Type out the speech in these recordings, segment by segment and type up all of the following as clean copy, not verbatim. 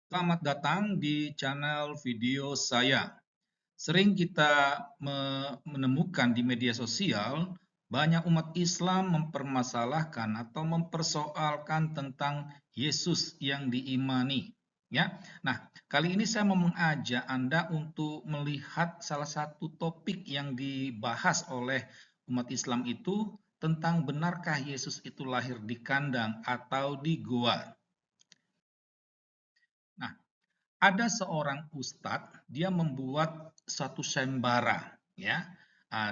Selamat datang di channel video saya. Sering kita menemukan di media sosial banyak umat Islam mempermasalahkan atau mempersoalkan tentang Yesus yang diimani. Ya, nah kali ini saya mau mengajak Anda untuk melihat salah satu topik yang dibahas oleh umat Islam itu tentang benarkah Yesus itu lahir di kandang atau di goa. Nah, ada seorang ustadz, dia membuat satu sembara, ya.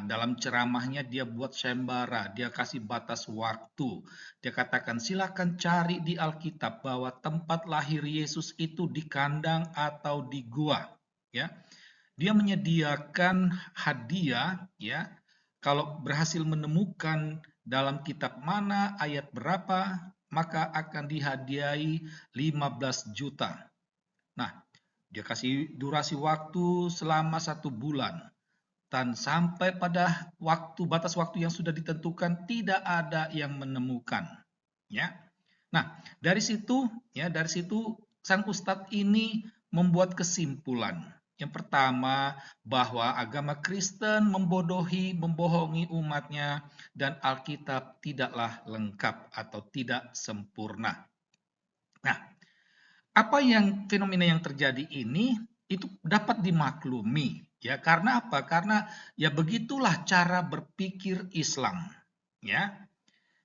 Dalam ceramahnya dia buat sembara, dia kasih batas waktu. Dia katakan, silakan cari di Alkitab bahwa tempat lahir Yesus itu di kandang atau di gua, ya. Dia menyediakan hadiah, ya. Kalau berhasil menemukan dalam kitab mana ayat berapa, maka akan dihadiahi 15 juta. Nah, dia kasih durasi waktu selama 1 bulan. Dan sampai pada batas waktu yang sudah ditentukan tidak ada yang menemukan. Ya. Nah, dari situ sang ustadz ini membuat kesimpulan. Yang pertama, bahwa agama Kristen membohongi umatnya dan Alkitab tidaklah lengkap atau tidak sempurna. Nah, fenomena yang terjadi ini itu dapat dimaklumi, ya, karena apa? Karena ya begitulah cara berpikir Islam, ya.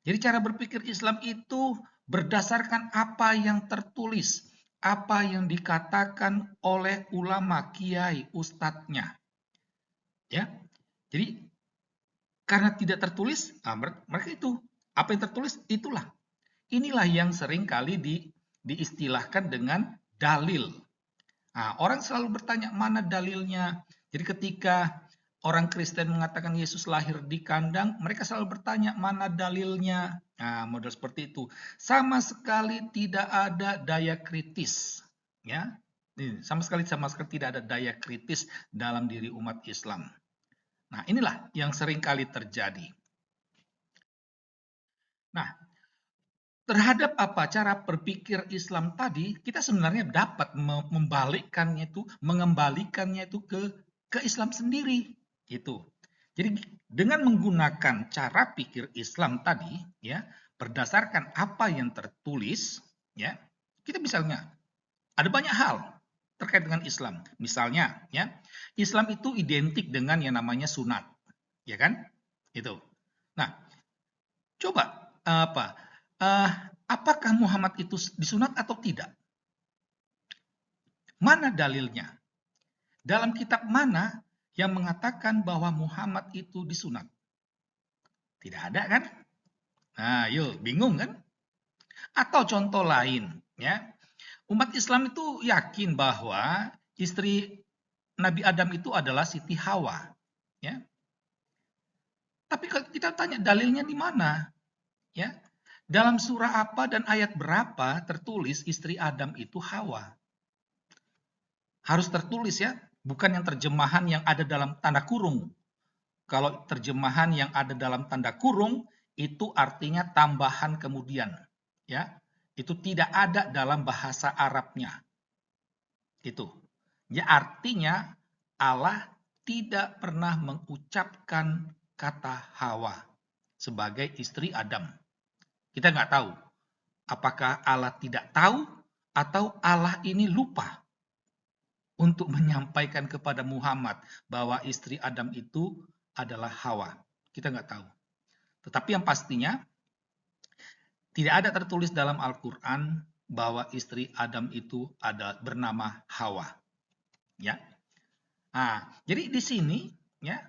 Jadi cara berpikir Islam itu berdasarkan apa yang tertulis, apa yang dikatakan oleh ulama, kiai, ustadznya, ya. Jadi karena tidak tertulis, mereka itu apa yang tertulis itulah. Inilah yang sering kali diistilahkan dengan dalil. Nah, orang selalu bertanya mana dalilnya. Jadi ketika orang Kristen mengatakan Yesus lahir di kandang, mereka selalu bertanya mana dalilnya. Nah, model seperti itu. Sama sekali tidak ada daya kritis, ya. Sama sekali tidak ada daya kritis dalam diri umat Islam. Nah, inilah yang sering kali terjadi. Nah, terhadap apa cara berpikir Islam tadi, kita sebenarnya dapat mengembalikannya itu ke Islam sendiri, itu. Jadi dengan menggunakan cara pikir Islam tadi, ya, berdasarkan apa yang tertulis, ya, kita misalnya ada banyak hal terkait dengan Islam. Misalnya, ya, Islam itu identik dengan yang namanya sunat, ya kan? Itu. Nah, coba apa? Uh, apakah Muhammad itu disunat atau tidak? Mana dalilnya? Dalam kitab mana yang mengatakan bahwa Muhammad itu disunat? Tidak ada kan? Nah, yuk, bingung kan? Atau contoh lain, ya. Umat Islam itu yakin bahwa istri Nabi Adam itu adalah Siti Hawa, ya. Tapi kalau kita tanya dalilnya di mana, ya? Dalam surah apa dan ayat berapa tertulis istri Adam itu Hawa? Harus tertulis, ya, bukan yang terjemahan yang ada dalam tanda kurung. Kalau terjemahan yang ada dalam tanda kurung itu artinya tambahan kemudian, ya. Itu tidak ada dalam bahasa Arabnya. Itu. Ya, artinya Allah tidak pernah mengucapkan kata Hawa sebagai istri Adam. Kita nggak tahu apakah Allah tidak tahu atau Allah ini lupa untuk menyampaikan kepada Muhammad bahwa istri Adam itu adalah Hawa. Kita nggak tahu. Tetapi yang pastinya tidak ada tertulis dalam Al-Quran bahwa istri Adam itu ada bernama Hawa. Ya. Nah, jadi di sini, ya,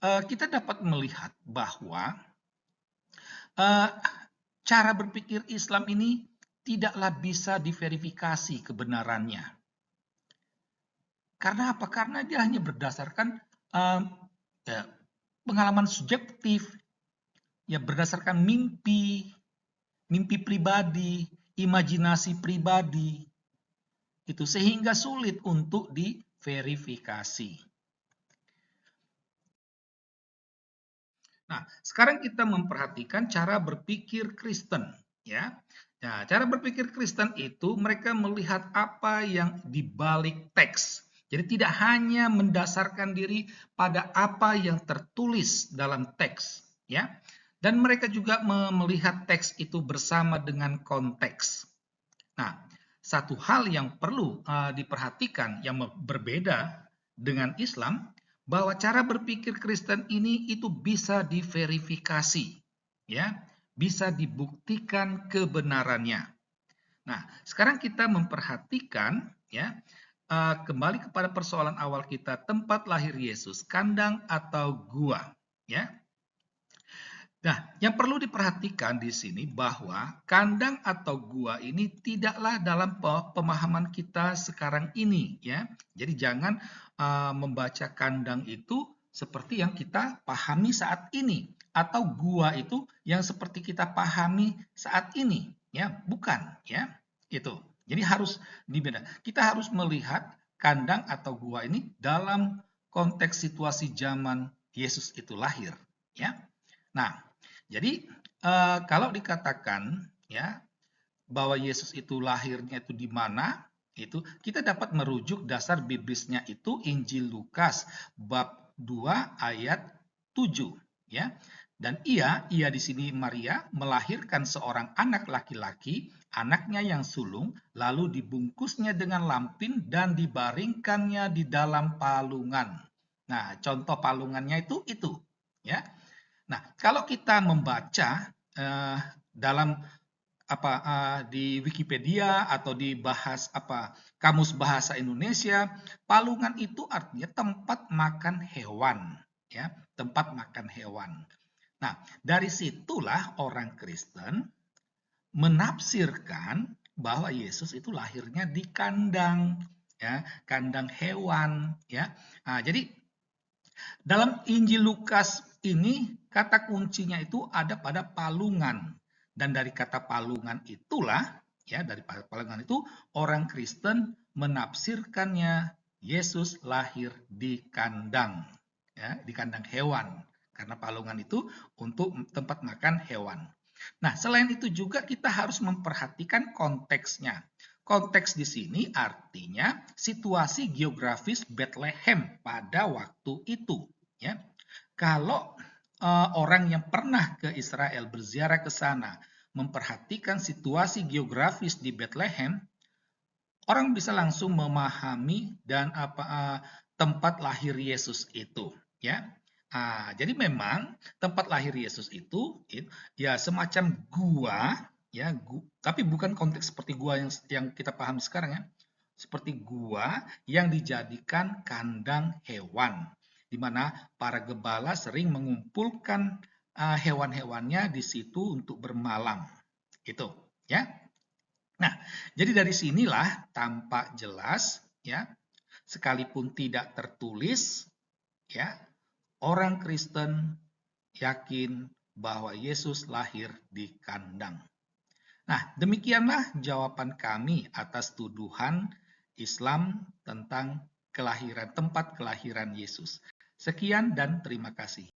kita dapat melihat bahwa eh, cara berpikir Islam ini tidaklah bisa diverifikasi kebenarannya. Karena apa? Karena dia hanya berdasarkan um, ya, pengalaman subjektif, ya, berdasarkan mimpi, mimpi pribadi, imajinasi pribadi, itu sehingga sulit untuk diverifikasi. Nah, sekarang kita memperhatikan cara berpikir Kristen, ya. Nah, cara berpikir Kristen itu mereka melihat apa yang dibalik teks. Jadi tidak hanya mendasarkan diri pada apa yang tertulis dalam teks, ya. Dan mereka juga melihat teks itu bersama dengan konteks. Nah, satu hal yang perlu diperhatikan yang berbeda dengan Islam, bahwa cara berpikir Kristen ini itu bisa diverifikasi, ya, bisa dibuktikan kebenarannya. Nah, sekarang kita memperhatikan, ya, kembali kepada persoalan awal kita, tempat lahir Yesus, kandang atau gua, ya. Nah, yang perlu diperhatikan di sini bahwa kandang atau gua ini tidaklah dalam pemahaman kita sekarang ini, ya. Jadi jangan membaca kandang itu seperti yang kita pahami saat ini, atau gua itu yang seperti kita pahami saat ini, ya. Bukan, ya. Itu. Jadi harus dibeda. Kita harus melihat kandang atau gua ini dalam konteks situasi zaman Yesus itu lahir, ya. Nah, jadi kalau dikatakan, ya, bahwa Yesus itu lahirnya itu di mana, itu kita dapat merujuk dasar biblisnya itu Injil Lukas bab 2 ayat 7, ya. Dan ia di sini Maria melahirkan seorang anak laki-laki, anaknya yang sulung, lalu dibungkusnya dengan lampin dan dibaringkannya di dalam palungan. Nah, contoh palungannya itu, ya. Nah, kalau kita membaca dalam di Wikipedia atau di Kamus Bahasa Indonesia, palungan itu artinya tempat makan hewan, ya, tempat makan hewan. Nah, dari situlah orang Kristen menafsirkan bahwa Yesus itu lahirnya di kandang, ya, kandang hewan, ya. Nah, jadi dalam Injil Lukas ini kata kuncinya itu ada pada palungan. Dan dari kata palungan itulah, ya, dari palungan itu orang Kristen menafsirkannya Yesus lahir di kandang, ya, di kandang hewan. Karena palungan itu untuk tempat makan hewan. Nah, selain itu juga kita harus memperhatikan konteksnya. Konteks di sini artinya situasi geografis Bethlehem pada waktu itu, ya. Kalau orang yang pernah ke Israel berziarah ke sana memperhatikan situasi geografis di Bethlehem, orang bisa langsung memahami dan tempat lahir Yesus itu, ya. Jadi memang tempat lahir Yesus itu ya semacam gua, ya, tapi bukan konteks seperti gua yang kita paham sekarang, ya. Seperti gua yang dijadikan kandang hewan, di mana para gembala sering mengumpulkan hewan-hewannya di situ untuk bermalam. Itu, ya. Nah, jadi dari sinilah tampak jelas, ya, sekalipun tidak tertulis, ya, orang Kristen yakin bahwa Yesus lahir di kandang. Nah, demikianlah jawaban kami atas tuduhan Islam tentang tempat kelahiran Yesus. Sekian dan terima kasih.